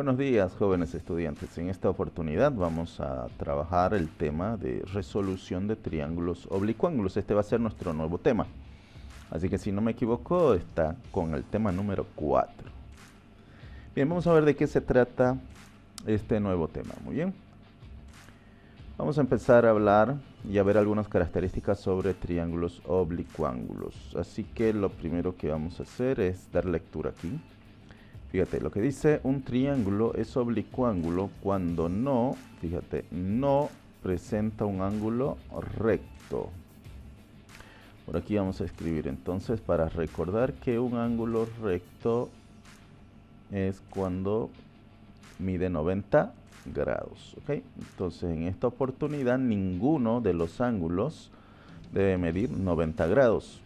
Buenos días, jóvenes estudiantes. En esta oportunidad vamos a trabajar el tema de resolución de triángulos oblicuángulos. Este va a ser nuestro nuevo tema. Así que si no me equivoco, está con el tema número 4. Bien, vamos a ver de qué se trata este nuevo tema. Muy bien. Vamos a empezar a hablar y a ver algunas características sobre triángulos oblicuángulos. Así que lo primero que vamos a hacer es dar lectura aquí. Fíjate, lo que dice un triángulo es oblicuángulo cuando no, fíjate, no presenta un ángulo recto. Por aquí vamos a escribir entonces para recordar que un ángulo recto es cuando mide 90 grados. ¿Ok? Entonces en esta oportunidad ninguno de los ángulos debe medir 90 grados.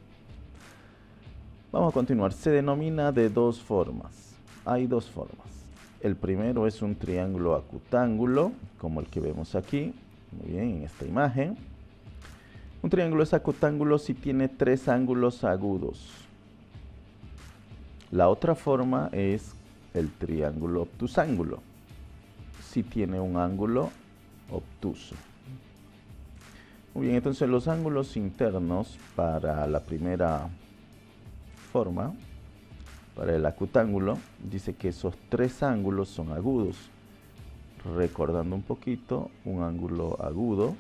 Vamos a continuar. Se denomina de dos formas. Hay dos formas. El primero es un triángulo acutángulo, como el que vemos aquí, muy bien, en esta imagen. Un triángulo es acutángulo si tiene tres ángulos agudos. La otra forma es el triángulo obtusángulo, si tiene un ángulo obtuso. Muy bien, entonces los ángulos internos para la primera forma, para el acutángulo, dice que esos tres ángulos son agudos. Recordando un poquito, un ángulo agudo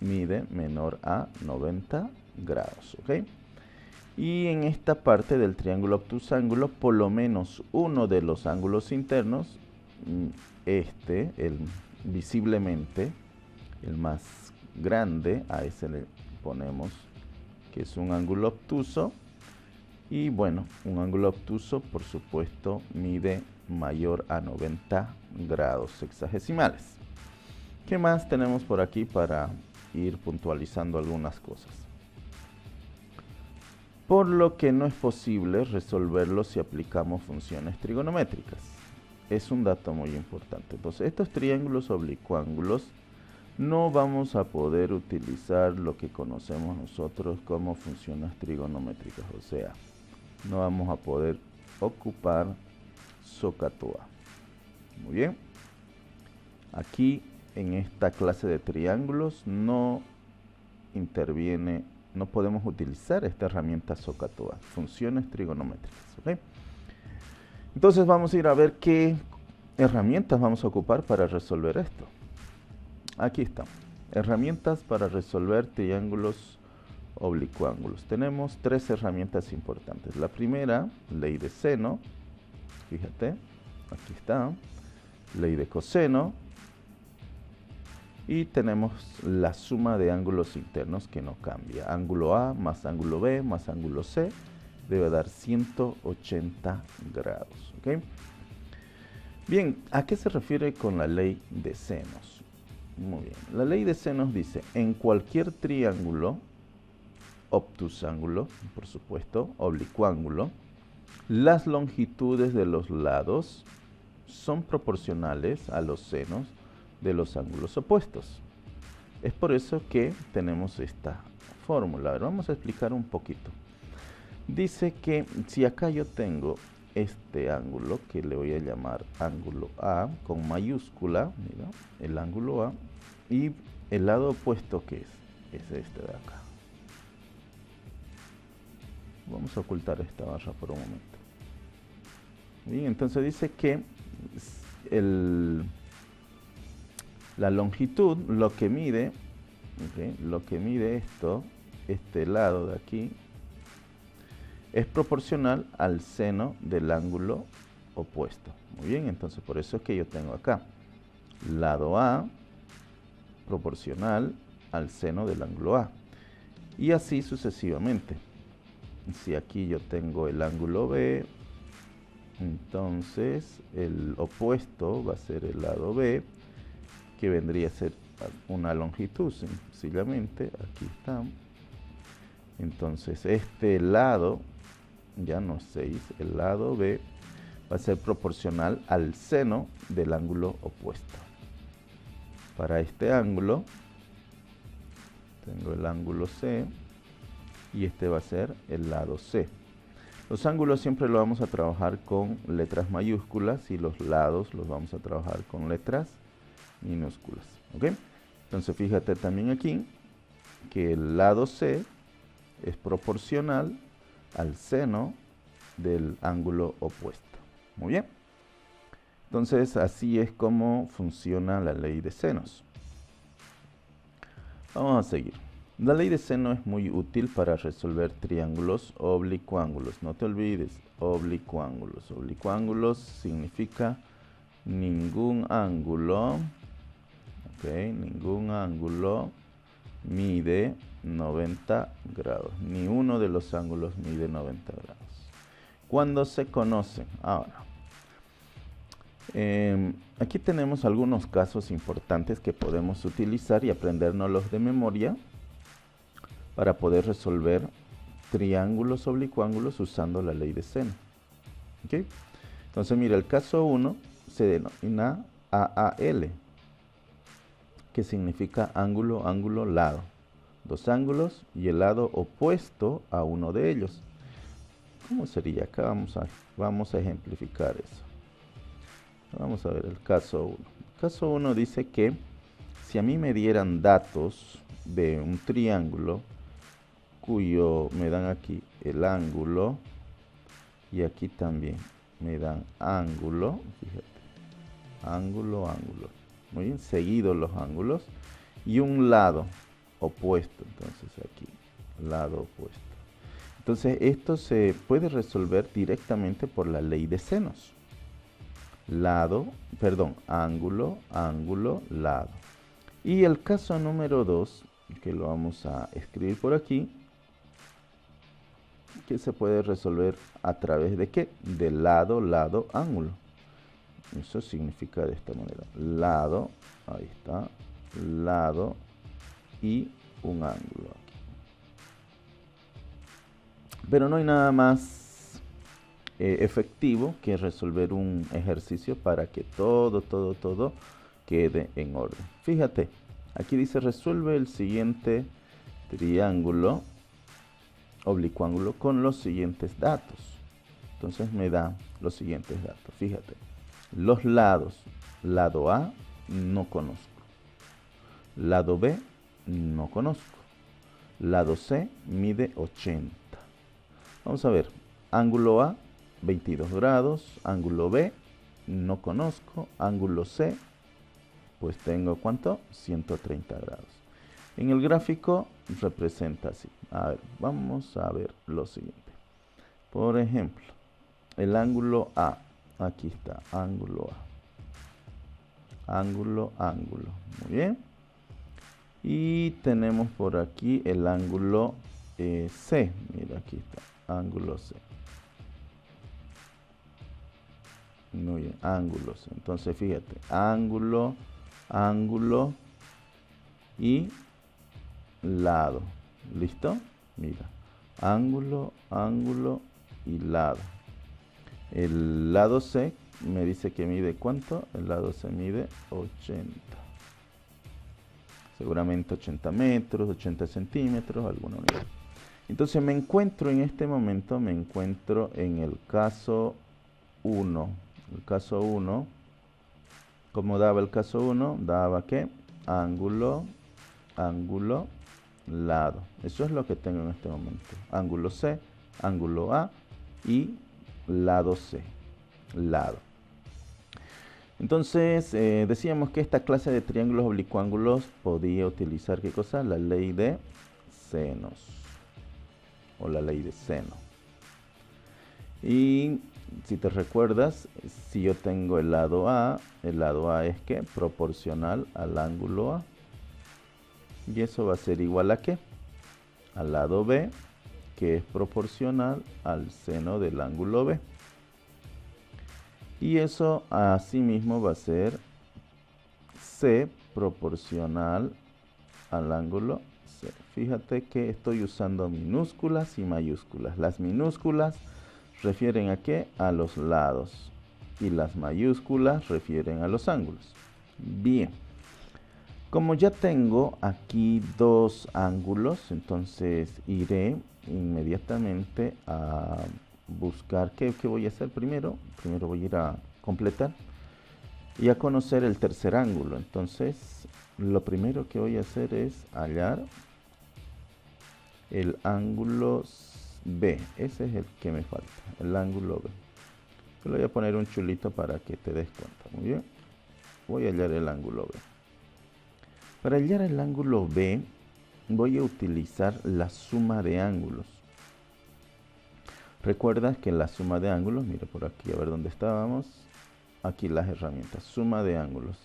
mide menor a 90 grados. ¿Ok? Y en esta parte del triángulo obtusángulo, por lo menos uno de los ángulos internos, visiblemente, el más grande, a ese le ponemos que es un ángulo obtuso. Y bueno, un ángulo obtuso, por supuesto, mide mayor a 90 grados sexagesimales. ¿Qué más tenemos por aquí para ir puntualizando algunas cosas? Por lo que no es posible resolverlo si aplicamos funciones trigonométricas. Es un dato muy importante. Entonces, estos triángulos oblicuángulos no vamos a poder utilizar lo que conocemos nosotros como funciones trigonométricas, o sea, no vamos a poder ocupar SOHCAHTOA. Muy bien. Aquí en esta clase de triángulos no interviene, no podemos utilizar esta herramienta SOHCAHTOA, funciones trigonométricas. ¿Okay? Entonces vamos a ir a ver qué herramientas vamos a ocupar para resolver esto. Aquí están. Herramientas para resolver triángulos oblicuángulos. Tenemos tres herramientas importantes. La primera, ley de seno. Fíjate, aquí está. Ley de coseno. Y tenemos la suma de ángulos internos que no cambia. Ángulo A más ángulo B más ángulo C debe dar 180 grados. ¿Okay? Bien, ¿a qué se refiere con la ley de senos? Muy bien. La ley de senos dice, en cualquier triángulo obtusángulo, por supuesto, oblicuángulo, las longitudes de los lados son proporcionales a los senos de los ángulos opuestos. Es por eso que tenemos esta fórmula. Vamos a explicar un poquito. Dice que si acá yo tengo este ángulo, que le voy a llamar ángulo A con mayúscula, mira, el ángulo A, y el lado opuesto que es este de acá. Vamos a ocultar esta barra por un momento. Bien, entonces dice que la longitud, lo que mide, ¿okay? Lo que mide esto, este lado de aquí, es proporcional al seno del ángulo opuesto. Muy bien, entonces por eso es que yo tengo acá lado A proporcional al seno del ángulo A. Y así sucesivamente. Si aquí yo tengo el ángulo B, entonces el opuesto va a ser el lado B, que vendría a ser una longitud, sencillamente, aquí está. Entonces este lado, ya no es 6, el lado B va a ser proporcional al seno del ángulo opuesto. Para este ángulo, tengo el ángulo C, y este va a ser el lado C. Los ángulos siempre lo vamos a trabajar con letras mayúsculas y los lados los vamos a trabajar con letras minúsculas. ¿Ok? Entonces fíjate también aquí que el lado C es proporcional al seno del ángulo opuesto. Muy bien. Entonces así es como funciona la ley de senos. Vamos a seguir. La ley de seno es muy útil para resolver triángulos oblicuángulos. No te olvides, oblicuángulos. Oblicuángulos significa ningún ángulo, ningún ángulo mide 90 grados. Ni uno de los ángulos mide 90 grados. Cuando se conocen, ahora, aquí tenemos algunos casos importantes que podemos utilizar y aprendérnoslos de memoria para poder resolver triángulos oblicuángulos usando la ley de seno. ¿Okay? Entonces, mira, el caso 1 se denomina AAL, que significa ángulo, ángulo, lado. Dos ángulos y el lado opuesto a uno de ellos. ¿Cómo sería? Acá vamos a ejemplificar eso. Vamos a ver el caso 1. El caso 1 dice que si a mí me dieran datos de un triángulo cuyo me dan aquí el ángulo y aquí también me dan ángulo, fíjate, ángulo, ángulo, muy bien, seguidos los ángulos y un lado opuesto, entonces aquí, lado opuesto. Entonces esto se puede resolver directamente por la ley de senos. Ángulo, ángulo, lado. Y el caso número 2, que lo vamos a escribir por aquí, que se puede resolver a través de ¿qué? De lado, lado, ángulo. Eso significa de esta manera. Lado, ahí está, lado y un ángulo aquí. Pero no hay nada más efectivo que resolver un ejercicio para que todo quede en orden. Fíjate, aquí dice resuelve el siguiente triángulo oblicuángulo con los siguientes datos. Entonces me da los siguientes datos. Fíjate, los lados, lado A no conozco, lado B no conozco, lado C mide 80. Vamos a ver, ángulo A 22 grados, ángulo B no conozco, ángulo C pues tengo ¿cuánto? 130 grados. En el gráfico representa así. A ver, vamos a ver lo siguiente. Por ejemplo, el ángulo A. Aquí está, ángulo A. Ángulo, ángulo. Muy bien. Y tenemos por aquí el ángulo C. Mira, aquí está, ángulo C. Muy bien, ángulos. Entonces, fíjate, ángulo, ángulo y lado. ¿Listo? Mira, ángulo, ángulo y lado. El lado C me dice que mide ¿cuánto? El lado C mide 80. Seguramente 80 metros, 80 centímetros, alguna unidad. Entonces me encuentro en este momento, me encuentro en el caso 1. El caso 1, ¿cómo daba el caso 1? Daba ¿qué? Ángulo, ángulo, lado. Eso es lo que tengo en este momento. Ángulo C, ángulo A y lado C, lado. Entonces, decíamos que esta clase de triángulos oblicuángulos podía utilizar, ¿qué cosa? La ley de senos o la ley de seno. Y si te recuerdas, si yo tengo el lado A es ¿qué? Proporcional al ángulo A. Y eso va a ser igual a ¿qué? Al lado B, que es proporcional al seno del ángulo B. Y eso asimismo va a ser C proporcional al ángulo C. Fíjate que estoy usando minúsculas y mayúsculas. Las minúsculas refieren a ¿qué? A los lados. Y las mayúsculas refieren a los ángulos. Bien. Como ya tengo aquí dos ángulos, entonces iré inmediatamente a buscar, ¿qué voy a hacer primero? Primero voy a ir a completar y a conocer el tercer ángulo. Entonces, lo primero que voy a hacer es hallar el ángulo B. Ese es el que me falta, el ángulo B. Yo le voy a poner un chulito para que te des cuenta. Muy bien. Voy a hallar el ángulo B. Para hallar el ángulo B, voy a utilizar la suma de ángulos. Recuerda que la suma de ángulos, mira por aquí, a ver dónde estábamos. Aquí las herramientas, suma de ángulos.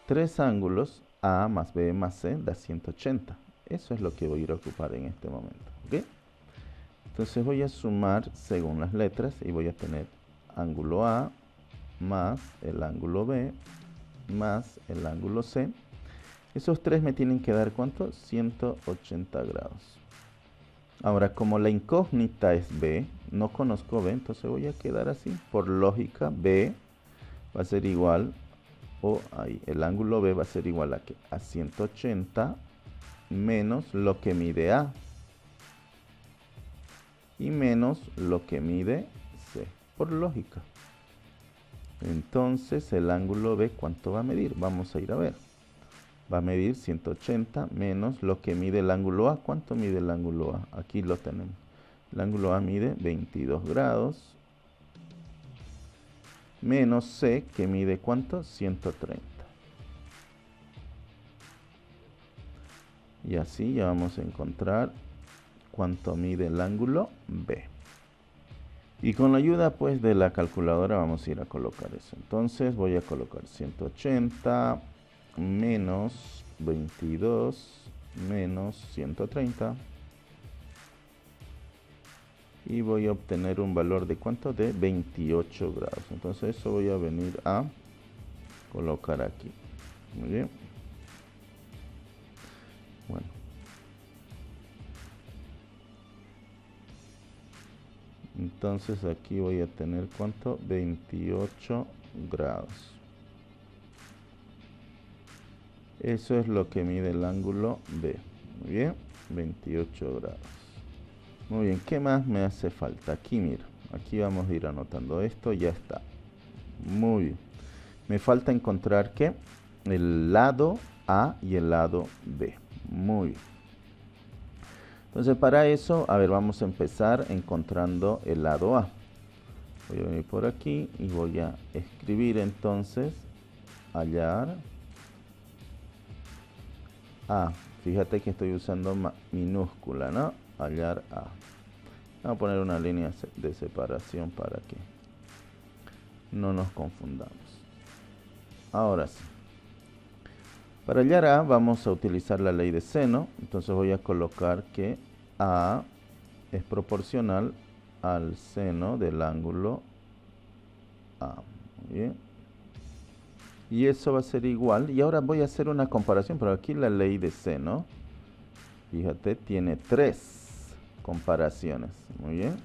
Tres ángulos, A más B más C, da 180. Eso es lo que voy a ir a ocupar en este momento. ¿Ok? Entonces voy a sumar según las letras y voy a tener ángulo A más el ángulo B más el ángulo C. Esos tres me tienen que dar, ¿cuánto? 180 grados. Ahora, como la incógnita es B, no conozco B, entonces voy a quedar así. Por lógica, B va a ser igual, o ahí, el ángulo B va a ser igual a, ¿qué? A 180 menos lo que mide A y menos lo que mide C, por lógica. Entonces, el ángulo B, ¿cuánto va a medir? Vamos a ir a ver. Va a medir 180 menos lo que mide el ángulo A. ¿Cuánto mide el ángulo A? Aquí lo tenemos. El ángulo A mide 22 grados. Menos C, que mide ¿cuánto? 130. Y así ya vamos a encontrar cuánto mide el ángulo B. Y con la ayuda pues de la calculadora vamos a ir a colocar eso. Entonces voy a colocar 180 menos 22 menos 130. Y voy a obtener un valor de ¿cuánto? De 28 grados. Entonces eso voy a venir a colocar aquí. Muy bien. Bueno. Entonces aquí voy a tener ¿cuánto? 28 grados. Eso es lo que mide el ángulo B. Muy bien, 28 grados. Muy bien, ¿qué más me hace falta? Aquí, mira, aquí vamos a ir anotando esto, ya está. Muy bien. Me falta encontrar, ¿qué? El lado A y el lado B. Muy bien. Entonces, para eso, a ver, vamos a empezar encontrando el lado A. Voy a venir por aquí y voy a escribir entonces, hallar A. Fíjate que estoy usando minúscula, ¿no? Hallar A. Vamos a poner una línea de separación para que no nos confundamos. Ahora sí. Para hallar A vamos a utilizar la ley de seno. Entonces voy a colocar que A es proporcional al seno del ángulo A. Muy bien. Y eso va a ser igual. Y ahora voy a hacer una comparación. Pero aquí la ley de seno, fíjate, tiene 3 comparaciones. Muy bien.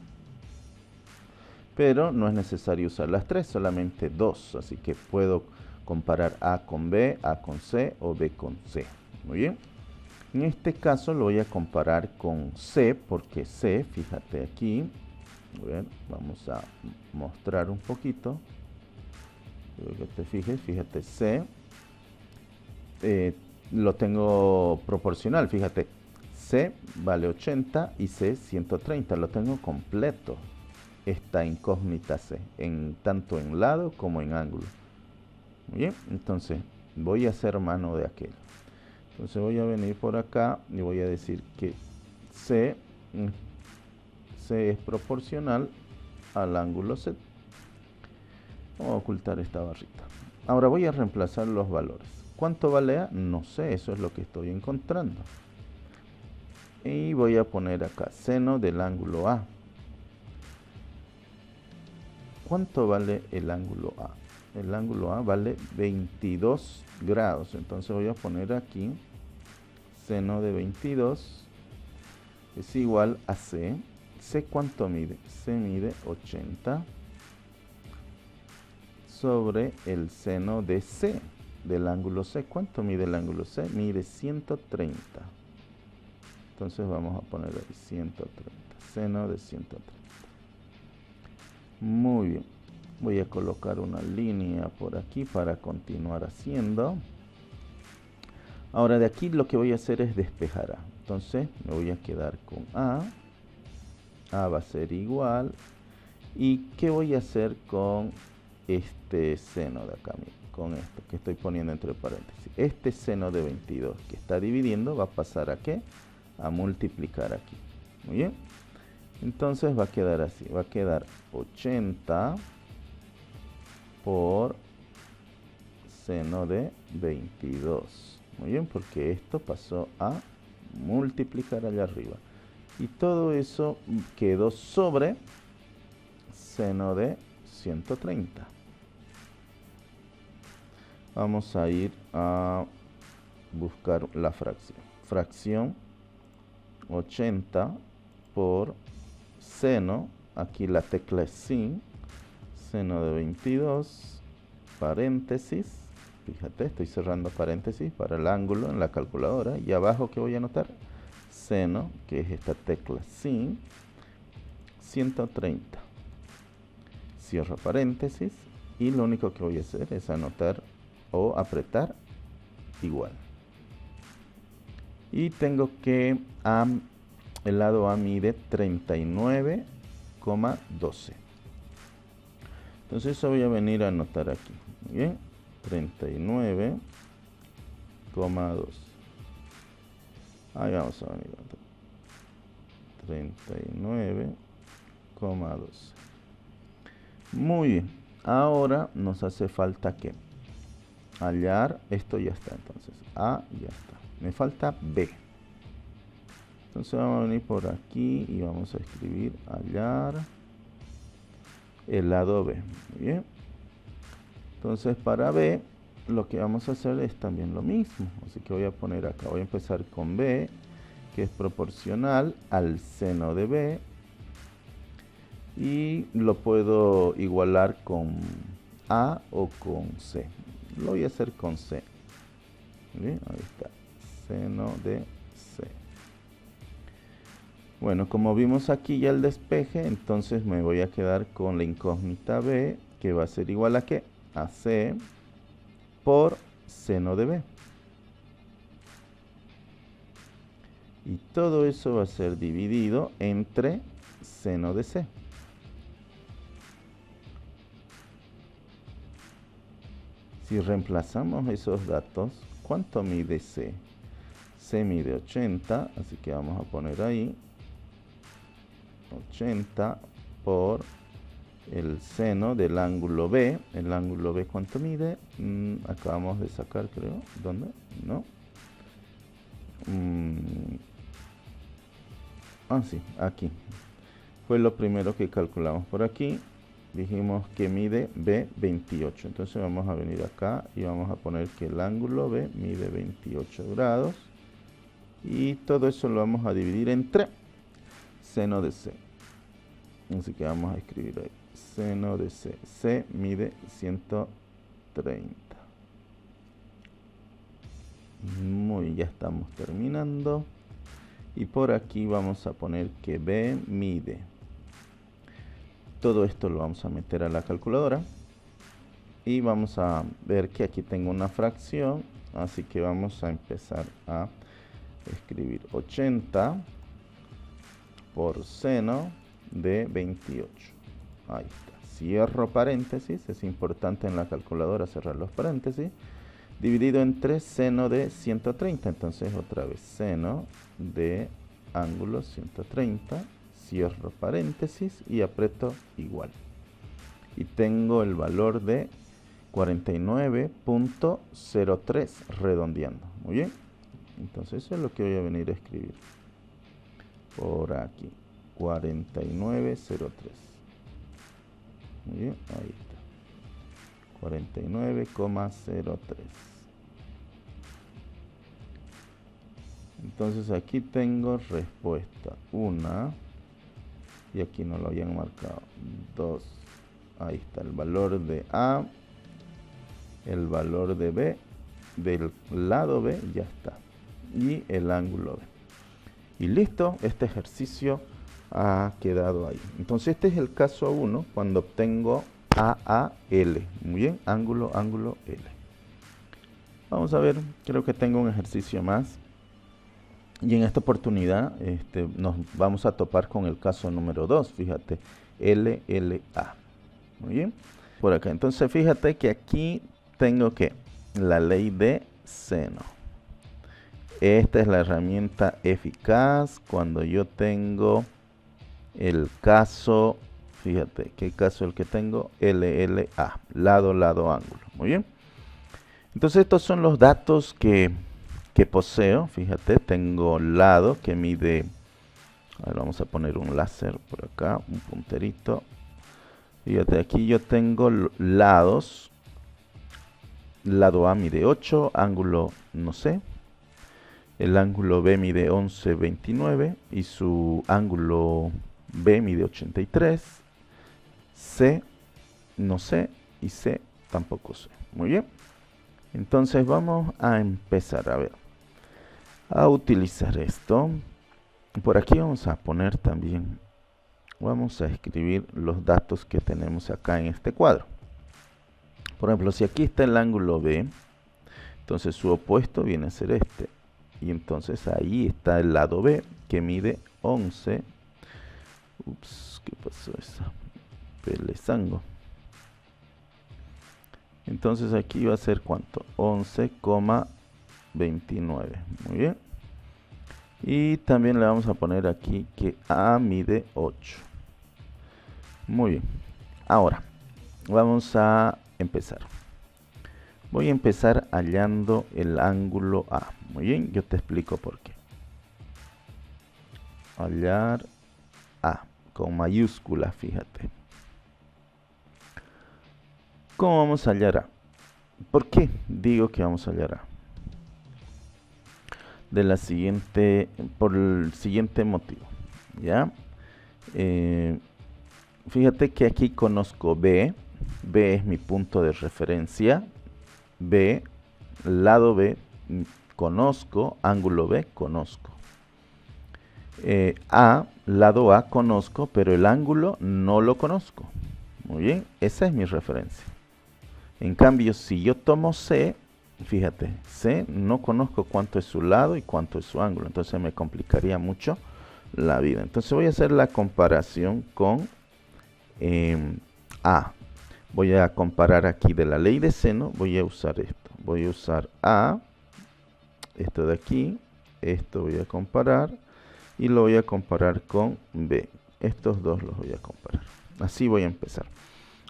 Pero no es necesario usar las 3, solamente 2. Así que puedo comparar A con B, A con C o B con C. Muy bien. En este caso lo voy a comparar con C, porque C, fíjate aquí. Bien, vamos a mostrar un poquito. Quiero que te fijes, fíjate, C. Lo tengo proporcional, fíjate. C vale 80 y C 130. Lo tengo completo. Esta incógnita C, tanto en lado como en ángulo. Muy bien, entonces voy a hacer mano de aquel. Entonces voy a venir por acá y voy a decir que C es proporcional al ángulo Z. Vamos a ocultar esta barrita. Ahora voy a reemplazar los valores. ¿Cuánto vale A? No sé, eso es lo que estoy encontrando. Y voy a poner acá seno del ángulo A. ¿Cuánto vale el ángulo A? El ángulo A vale 22 grados. Entonces voy a poner aquí seno de 22 es igual a C. ¿C cuánto mide? C mide 80 sobre el seno de C, del ángulo C. ¿Cuánto mide el ángulo C? Mide 130. Entonces vamos a poner ahí 130. Seno de 130. Muy bien. Voy a colocar una línea por aquí para continuar haciendo. Ahora de aquí lo que voy a hacer es despejar A. Entonces me voy a quedar con A. A va a ser igual. ¿Y qué voy a hacer con este seno de acá? Con esto que estoy poniendo entre paréntesis. Este seno de 22 que está dividiendo va a pasar ¿a qué? A multiplicar aquí. Muy bien. Entonces va a quedar así. Va a quedar 80 por seno de 22. Muy bien, porque esto pasó a multiplicar allá arriba. Y todo eso quedó sobre seno de 130. Vamos a ir a buscar la fracción. Fracción 80 por seno, aquí la tecla es sin, seno de 22, paréntesis, fíjate, estoy cerrando paréntesis para el ángulo en la calculadora, y abajo que voy a anotar, seno, que es esta tecla sin, 130. Cierro paréntesis, y lo único que voy a hacer es anotar o apretar igual. Y tengo que el lado A mide 39,12. Entonces eso voy a venir a anotar aquí. Muy bien, 39,2. Ahí vamos a venir a anotar. 39,12. Muy bien. Ahora nos hace falta que hallar, esto ya está, entonces A ya está. Me falta B. Entonces vamos a venir por aquí y vamos a escribir hallar el lado B. Muy bien. Entonces para B lo que vamos a hacer es también lo mismo. Así que voy a poner acá, voy a empezar con B, que es proporcional al seno de B. Y lo puedo igualar con A o con C. Lo voy a hacer con C. Bien, ahí está. Seno de C. Bueno, como vimos aquí ya el despeje, entonces me voy a quedar con la incógnita B, que va a ser igual a ¿qué? A C por seno de B. Y todo eso va a ser dividido entre seno de C. Si reemplazamos esos datos, ¿cuánto mide C? C mide 80, así que vamos a poner ahí 80 por el seno del ángulo B. El ángulo B, ¿cuánto mide? Acabamos de sacar, creo. ¿Dónde? No. Sí, aquí. Fue lo primero que calculamos por aquí. Dijimos que mide B 28. Entonces vamos a venir acá y vamos a poner que el ángulo B mide 28 grados. Y todo eso lo vamos a dividir entre seno de C. Así que vamos a escribir ahí. Seno de C. C mide 130. Muy bien, ya estamos terminando. Y por aquí vamos a poner que B mide. Todo esto lo vamos a meter a la calculadora. Y vamos a ver que aquí tengo una fracción. Así que vamos a empezar a escribir 80 por seno de 28. Ahí está. Cierro paréntesis. Es importante en la calculadora cerrar los paréntesis. Dividido entre seno de 130. Entonces otra vez seno de ángulo 130. Cierro paréntesis y aprieto igual. Y tengo el valor de 49,03 redondeando. Muy bien. Entonces eso es lo que voy a venir a escribir. Por aquí. 49,03. Muy bien. Ahí está. 49,03. Entonces aquí tengo respuesta 1. Y aquí no lo habían marcado. 2. Ahí está el valor de A. El valor de B. Del lado B ya está. Y el ángulo B. Y listo, este ejercicio ha quedado ahí. Entonces este es el caso 1 cuando obtengo AAL. Muy bien, ángulo, ángulo, L. Vamos a ver, creo que tengo un ejercicio más. Y en esta oportunidad nos vamos a topar con el caso número 2. Fíjate, LLA. Muy bien. Por acá. Entonces fíjate que aquí tengo que la ley de seno. Esta es la herramienta eficaz cuando yo tengo el caso, fíjate, ¿qué caso es el que tengo? LLA, lado, lado, ángulo. Muy bien. Entonces estos son los datos que poseo. Fíjate, tengo lado que mide, a ver, vamos a poner un láser por acá, un punterito. Fíjate, aquí yo tengo lados. Lado A mide 8, ángulo no sé. El ángulo B mide 11,29 y su ángulo B mide 83. C no sé y C tampoco sé. Muy bien. Entonces vamos a empezar a ver. A utilizar esto. Por aquí vamos a poner también, vamos a escribir los datos que tenemos acá en este cuadro. Por ejemplo, si aquí está el ángulo B, entonces su opuesto viene a ser este. Y entonces ahí está el lado B, que mide 11. Ups, ¿qué pasó eso? Pelezango. Entonces aquí va a ser ¿cuánto? 11,29. Muy bien. Y también le vamos a poner aquí que A mide 8. Muy bien. Ahora, vamos a empezar. Voy a empezar hallando el ángulo A. Muy bien, yo te explico por qué. Hallar A, con mayúscula, fíjate. ¿Cómo vamos a hallar A? ¿Por qué digo que vamos a hallar A? Por el siguiente motivo, ¿ya? Fíjate que aquí conozco B. B es mi punto de referencia. B, lado B, conozco. Ángulo B, conozco. A, lado A, conozco, pero el ángulo no lo conozco. Muy bien, esa es mi referencia. En cambio, si yo tomo C, fíjate, C no conozco cuánto es su lado y cuánto es su ángulo. Entonces me complicaría mucho la vida. Entonces voy a hacer la comparación con A. Voy a comparar aquí de la ley de seno, voy a usar esto. Voy a usar A, esto de aquí, esto voy a comparar y lo voy a comparar con B. Estos dos los voy a comparar. Así voy a empezar.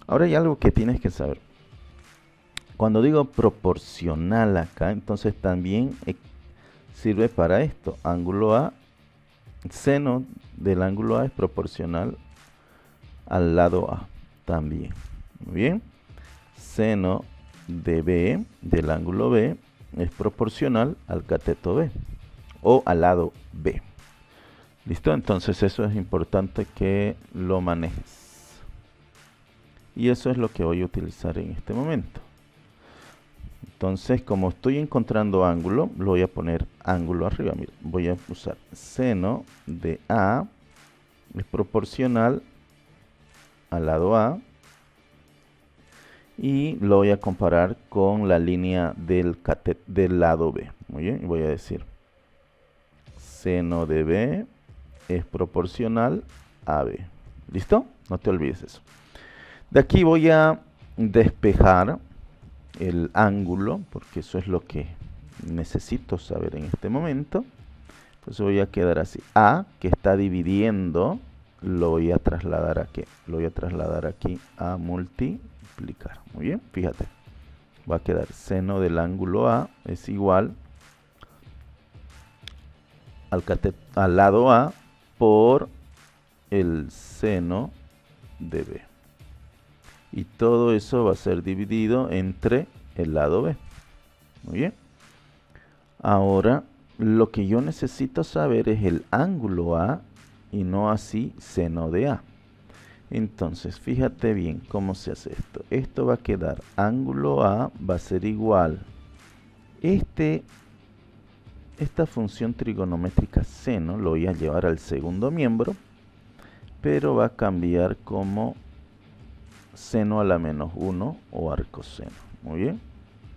Ahora hay algo que tienes que saber. Cuando digo proporcional acá, entonces también sirve para esto. Ángulo A, seno del ángulo A es proporcional al lado A también. Muy bien. Seno de B, del ángulo B, es proporcional al cateto B o al lado B. ¿Listo? Entonces eso es importante que lo manejes. Y eso es lo que voy a utilizar en este momento. Entonces, como estoy encontrando ángulo, lo voy a poner ángulo arriba. Mira, voy a usar seno de A es proporcional al lado A. Y lo voy a comparar con la línea del lado B. Muy bien, y voy a decir seno de B es proporcional a B. ¿Listo? No te olvides eso. De aquí voy a despejar el ángulo, porque eso es lo que necesito saber en este momento. Entonces voy a quedar así. A, que está dividiendo, lo voy a trasladar aquí. Lo voy a trasladar aquí a multiplicar. Muy bien, fíjate. Va a quedar seno del ángulo A es igual al lado A por el seno de B. Y todo eso va a ser dividido entre el lado B. Muy bien. Ahora, lo que yo necesito saber es el ángulo A y no así seno de A. Entonces, fíjate bien cómo se hace esto. Esto va a quedar, ángulo A va a ser igual. Esta función trigonométrica seno lo voy a llevar al segundo miembro. pero va a cambiar como seno a la menos 1 o arcoseno. Muy bien.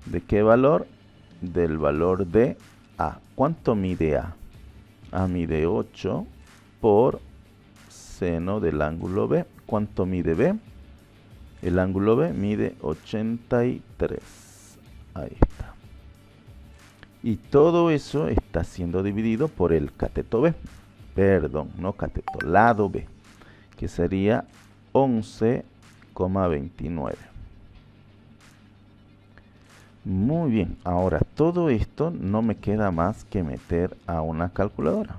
¿De qué valor? Del valor de A. ¿Cuánto mide A? A mide 8 por seno del ángulo B. ¿Cuánto mide B? El ángulo B mide 83. Ahí está. Y todo eso está siendo dividido por el cateto B. Perdón, no cateto, lado B, que sería 11,29. Muy bien, ahora todo esto no me queda más que meter a una calculadora.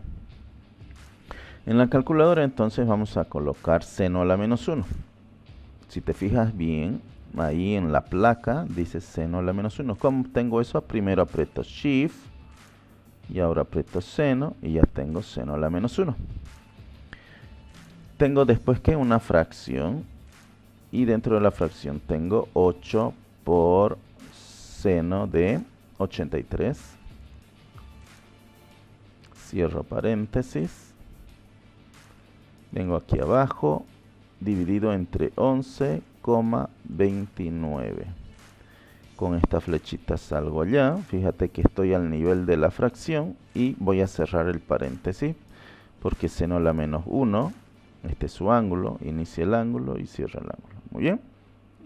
En la calculadora entonces vamos a colocar seno a la menos 1. Si te fijas bien, ahí en la placa dice seno a la menos 1. ¿Cómo tengo eso? Primero aprieto Shift y ahora aprieto seno y ya tengo seno a la menos 1. Tengo después que una fracción y dentro de la fracción tengo 8 por seno de 83. Cierro paréntesis. Vengo aquí abajo, dividido entre 11,29. Con esta flechita salgo allá. Fíjate que estoy al nivel de la fracción y voy a cerrar el paréntesis porque seno a la menos 1, este es su ángulo, inicia el ángulo y cierra el ángulo. Muy bien.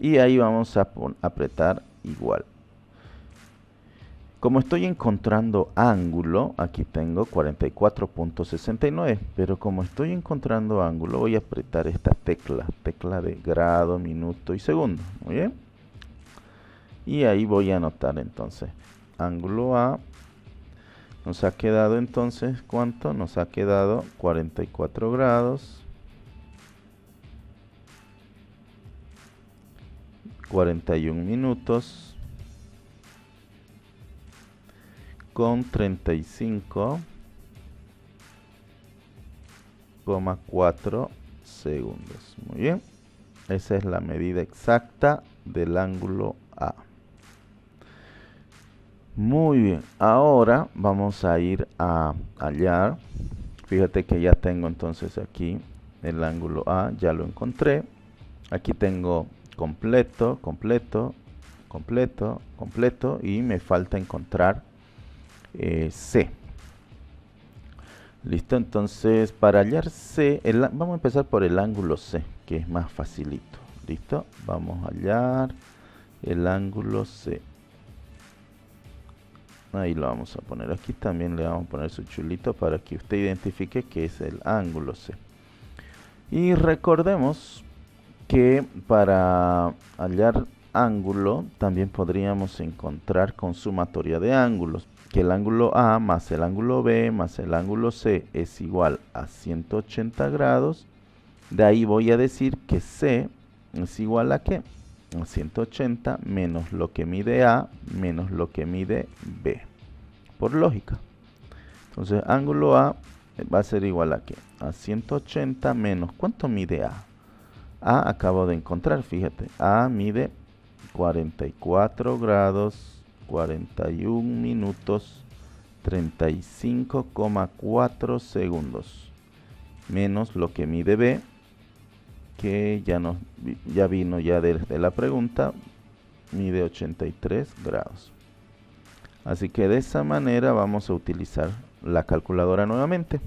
Y ahí vamos a apretar igual. Como estoy encontrando ángulo, aquí tengo 44,69, pero como estoy encontrando ángulo, voy a apretar esta tecla de grado, minuto y segundo. Muy bien. Y ahí voy a anotar entonces ángulo A. Nos ha quedado entonces, ¿cuánto? Nos ha quedado 44 grados, 41 minutos, con 35,4 segundos. Muy bien. Esa es la medida exacta del ángulo A. Muy bien. Ahora vamos a ir a hallar. Fíjate que ya tengo entonces aquí el ángulo A. Ya lo encontré. Aquí tengo completo, completo, completo, completo. Y me falta encontrar C. Listo, entonces para hallar C, vamos a empezar por el ángulo C, que es más facilito. Listo, vamos a hallar el ángulo C. Ahí lo vamos a poner aquí, también le vamos a poner su chulito para que usted identifique que es el ángulo C. Y recordemos que para hallar ángulo también podríamos encontrar con sumatoria de ángulos, que el ángulo A más el ángulo B más el ángulo C es igual a 180 grados. De ahí voy a decir que C es igual a ¿qué? A 180 menos lo que mide A menos lo que mide B, por lógica. Entonces ángulo A va a ser igual a ¿qué? A 180 menos, ¿cuánto mide A? A acabo de encontrar, fíjate, A mide 44 grados, 41 minutos, 35,4 segundos, menos lo que mide B, que ya vino ya desde la pregunta, mide 83 grados. Así que de esa manera vamos a utilizar la calculadora nuevamente.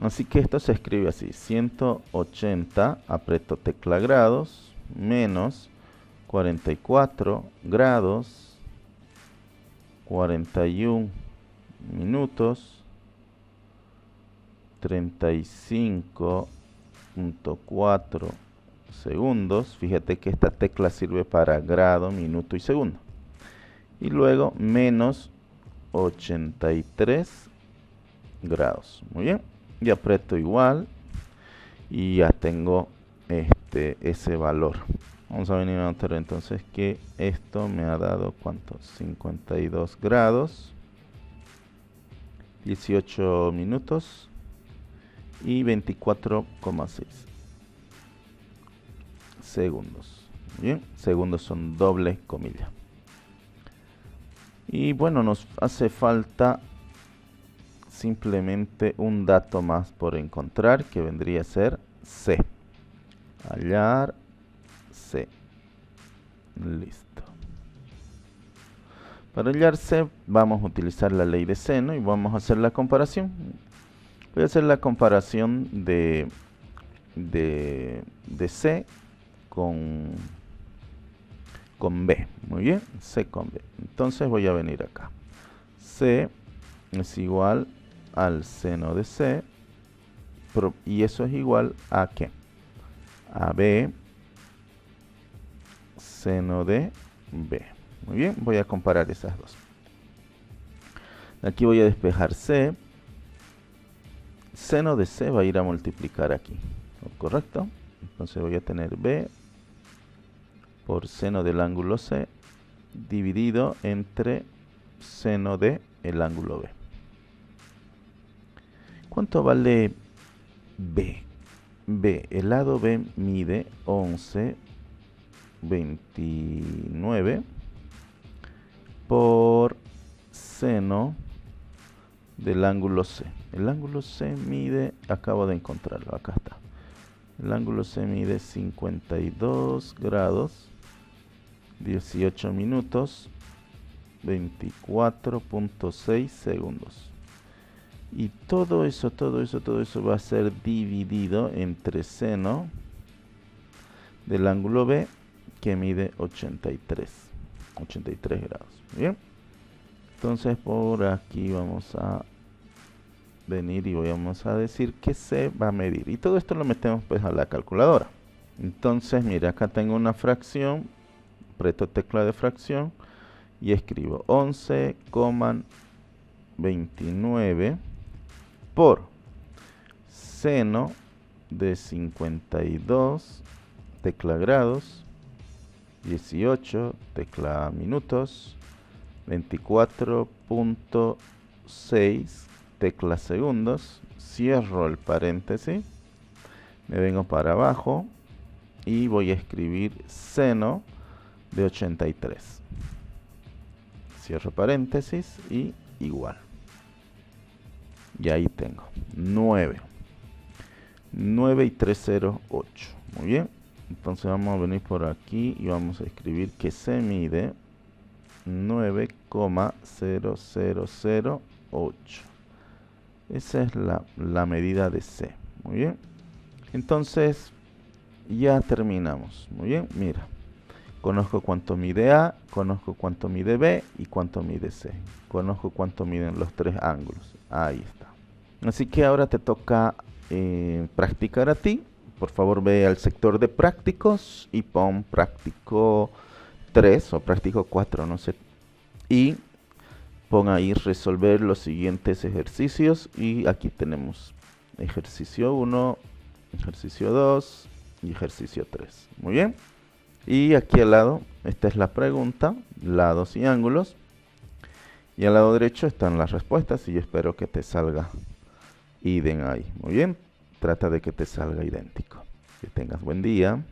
Así que esto se escribe así: 180, aprieto tecla grados, menos 44 grados, 41 minutos, 35,4 segundos. Fíjate que esta tecla sirve para grado, minuto y segundo. Y luego menos 83 grados. Muy bien. Y aprieto igual. Y ya tengo ese valor. Vamos a venir a notar entonces que esto me ha dado ¿cuánto? 52 grados, 18 minutos y 24,6 segundos. Bien, segundos son doble comilla. Y bueno, nos hace falta simplemente un dato más por encontrar, que vendría a ser C. Hallar C. Listo. Para hallar C vamos a utilizar la ley de seno y vamos a hacer la comparación. Voy a hacer la comparación de C con B. Muy bien, C con B. Entonces voy a venir acá. C es igual al seno de C. Y eso es igual a ¿qué? A B seno de B. Muy bien, voy a comparar esas dos. Aquí voy a despejar C. Seno de C va a ir a multiplicar aquí, ¿correcto? Entonces voy a tener B por seno del ángulo C dividido entre seno de el ángulo B. ¿Cuánto vale B? B, el lado B mide 11,29 por seno del ángulo C. El ángulo C mide, acabo de encontrarlo, acá está. El ángulo C mide 52 grados, 18 minutos, 24.6 segundos. Y todo eso va a ser dividido entre seno del ángulo B, que mide 83 grados. Bien. Entonces por aquí vamos a venir y vamos a decir que C va a medir. Y todo esto lo metemos pues a la calculadora. Entonces, mira, acá tengo una fracción, aprieto tecla de fracción y escribo 11,29 por seno de 52, tecla grados, 18, tecla minutos, 24.6, tecla segundos, cierro el paréntesis, me vengo para abajo y voy a escribir seno de 83. Cierro paréntesis y igual. Y ahí tengo 9,308. Muy bien. Entonces vamos a venir por aquí y vamos a escribir que C mide 9,0008. Esa es la medida de C. Muy bien. Entonces ya terminamos. Muy bien. Mira. Conozco cuánto mide A, conozco cuánto mide B y cuánto mide C. Conozco cuánto miden los tres ángulos. Ahí está. Así que ahora te toca practicar a ti. Por favor, ve al sector de prácticos y pon práctico 3 o práctico 4, no sé. Y pon ahí resolver los siguientes ejercicios. Y aquí tenemos ejercicio 1, ejercicio 2 y ejercicio 3. Muy bien. Y aquí al lado, esta es la pregunta, lados y ángulos. Y al lado derecho están las respuestas y yo espero que te salga idem ahí. Muy bien, trata de que te salga idéntico. Que tengas buen día.